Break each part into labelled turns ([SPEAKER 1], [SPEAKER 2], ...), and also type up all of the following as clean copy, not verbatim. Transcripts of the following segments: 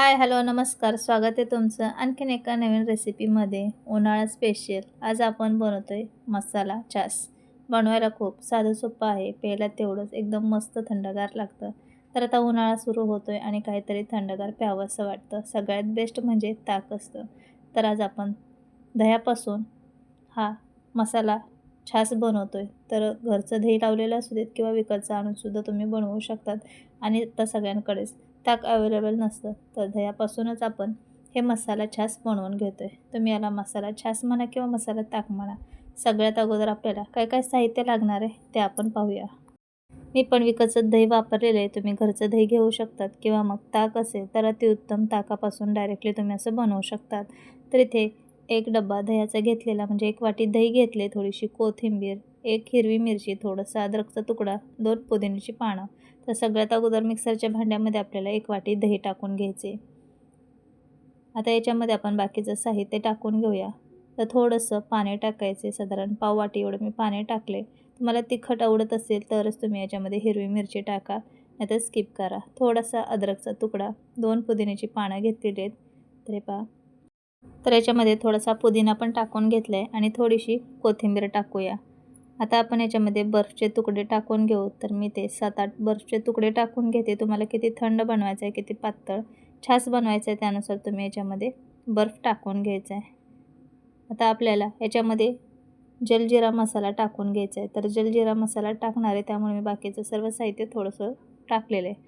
[SPEAKER 1] हाय, hello, नमस्कार. स्वागत आहे तुमचं आणखीन एका नवीन रेसिपीमध्ये. उन्हाळा स्पेशल. आज आपण बनवतोय मसाला छास. बनवायला खूप साधं सोपं आहे. प्यायला तेवढंच एकदम मस्त थंडगार लागतं. तर आता उन्हाळा सुरू होतोय आणि काहीतरी थंडगार प्यावंसं वाटतं. सगळ्यात बेस्ट म्हणजे ताक असतं. तर आज आपण दह्यापासून हा मसाला छास बनवतोय. तर घरचं दही लावलेलं असू देत किंवा विकतचं आणूनसुद्धा तुम्ही बनवू शकतात. आणि आता सगळ्यांकडेच ताक अवेलेबल नसतं, तर दह्यापासूनच आपण हे मसाला छास बनवून घेतो आहे. तुम्ही याला मसाला छास म्हणा किंवा मसाला ताक म्हणा. सगळ्यात अगोदर आपल्याला काय काय साहित्य लागणार आहे ते आपण पाहूया. मी पण विकतचं दही वापरलेलं आहे. तुम्ही घरचं दही घेऊ शकतात किंवा मग ताक असेल तर अतिउत्तम. ताकापासून डायरेक्टली तुम्ही असं बनवू शकतात. तर इथे एक डब्बा दह्याचा घेतलेला, म्हणजे 1 वाटी दही घेतले, थोडीशी कोथिंबीर, 1 हिरवी मिरची, थोडंसं अद्रकचा तुकडा, 2 पुदिन्याची पानं. तर सगळ्यात अगोदर मिक्सरच्या भांड्यामध्ये आपल्याला 1 वाटी दही टाकून घ्यायचे. आता याच्यामध्ये आपण बाकीचं साहित्य टाकून घेऊया. तर थोडंसं पाणी टाकायचे, साधारण पाव वाटी एवढं मी पाणी टाकले. तुम्हाला तिखट आवडत असेल तरच तुम्ही याच्यामध्ये हिरवी मिरची टाका, नाहीतर स्किप करा. थोडासा अद्रकचा तुकडा, 2 पुदिन्याची पानं घेतलेली आहेत. तर हे पहा. तर याच्यामध्ये थोडासा पुदिना पण टाकून घेतला आहे आणि थोडीशी कोथिंबीर टाकूया. आता आपण याच्यामध्ये बर्फचे तुकडे टाकून घेऊ. तर मी ते 7-8 बर्फचे तुकडे टाकून घेते. तुम्हाला किती थंड बनवायचं आहे, किती पातळ छास बनवायचं आहे त्यानुसार तुम्ही याच्यामध्ये बर्फ टाकून घ्यायचा आहे. आता आपल्याला याच्यामध्ये जलजिरा मसाला टाकून घ्यायचा आहे. तर जलजिरा मसाला टाकणार आहे, त्यामुळे मी बाकीचं सर्व साहित्य थोडंसं टाकलेलं आहे.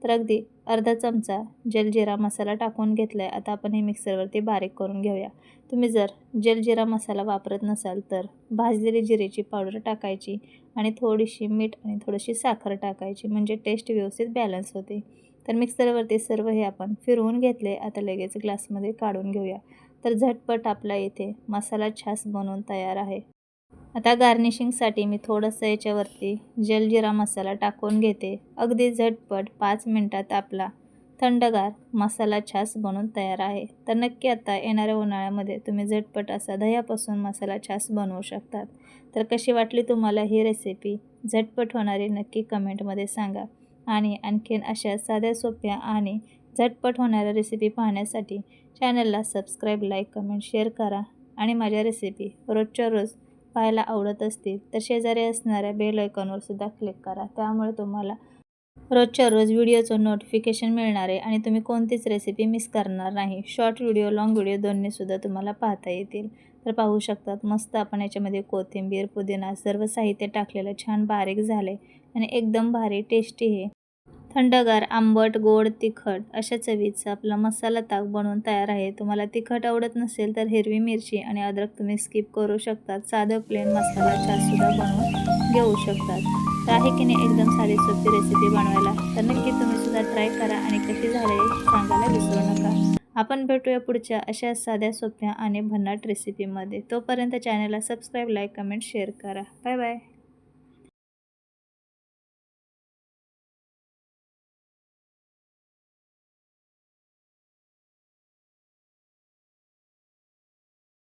[SPEAKER 1] तर अगदी अर्धा चमचा जलजिरा मसाला टाकून घेतला आहे. आता आपण हे मिक्सरवरती बारीक करून घेऊया. तुम्ही जर जलजिरा मसाला वापरत नसाल तर भाजलेली जिरेची पावडर टाकायची आणि थोडीशी मीठ आणि थोडीशी साखर टाकायची, म्हणजे टेस्ट व्यवस्थित बॅलन्स होते. तर मिक्सरवरती सर्व हे आपण फिरवून घेतले. आता लगेच ग्लासमध्ये काढून घेऊया. तर झटपट आपला इथे मसाला छास बनवून तयार आहे. आता गार्निशिंगसाठी मी थोडंसं याच्यावरती जलजिरा मसाला टाकून घेते. अगदी झटपट 5 मिनटात आपला थंडगार मसाला छास बनून तयार आहे. तर नक्की आता येणाऱ्या उन्हाळ्यामध्ये तुम्ही झटपट असा दह्यापासून मसाला छास बनवू शकतात. तर कशी वाटली तुम्हाला ही रेसिपी? झटपट होणारी नक्की कमेंटमध्ये सांगा. आणि आणखीन अशा साध्या सोप्या आणि झटपट होणाऱ्या रेसिपी पाहण्यासाठी चॅनलला सबस्क्राईब, लाईक, कमेंट, शेअर करा. आणि माझ्या रेसिपी रोजच्या रोज पाहायला आवडत असतील तर शेजारी असणाऱ्या बेल आयकॉनवर सुद्धा क्लिक करा. त्यामुळे तुम्हाला रोजच्या रोज व्हिडिओचं नोटिफिकेशन मिळणार आहे आणि तुम्ही कोणतीच रेसिपी मिस करणार नाही. शॉर्ट व्हिडिओ, लाँग व्हिडिओ दोन्हीसुद्धा तुम्हाला पाहता येतील. तर पाहू शकतात मस्त आपण याच्यामध्ये कोथिंबीर, पुदिना सर्व साहित्य टाकलेलं छान बारीक झाले आणि एकदम भारी टेस्टी हे थंडगार, आंबट, गोड, तिखट अशा चवीचा आपला मसाला ताक बनवून तयार आहे. तुम्हाला तिखट आवडत नसेल तर हिरवी मिरची आणि अद्रक तुम्ही स्किप करू शकतात. साधं प्लेन मसाला छाससुद्धा बनवून घेऊ शकतात. तर आहे की नाही एकदम साधी सोपी रेसिपी बनवायला? तर नक्की तुम्हीसुद्धा ट्राय करा आणि कशी झाली सांगायला विसरू नका. आपण भेटूया पुढच्या अशा साध्या सोप्या आणि भन्नाट रेसिपीमध्ये. तोपर्यंत चॅनलला सबस्क्राईब, लाईक, कमेंट, शेअर करा. Bye bye.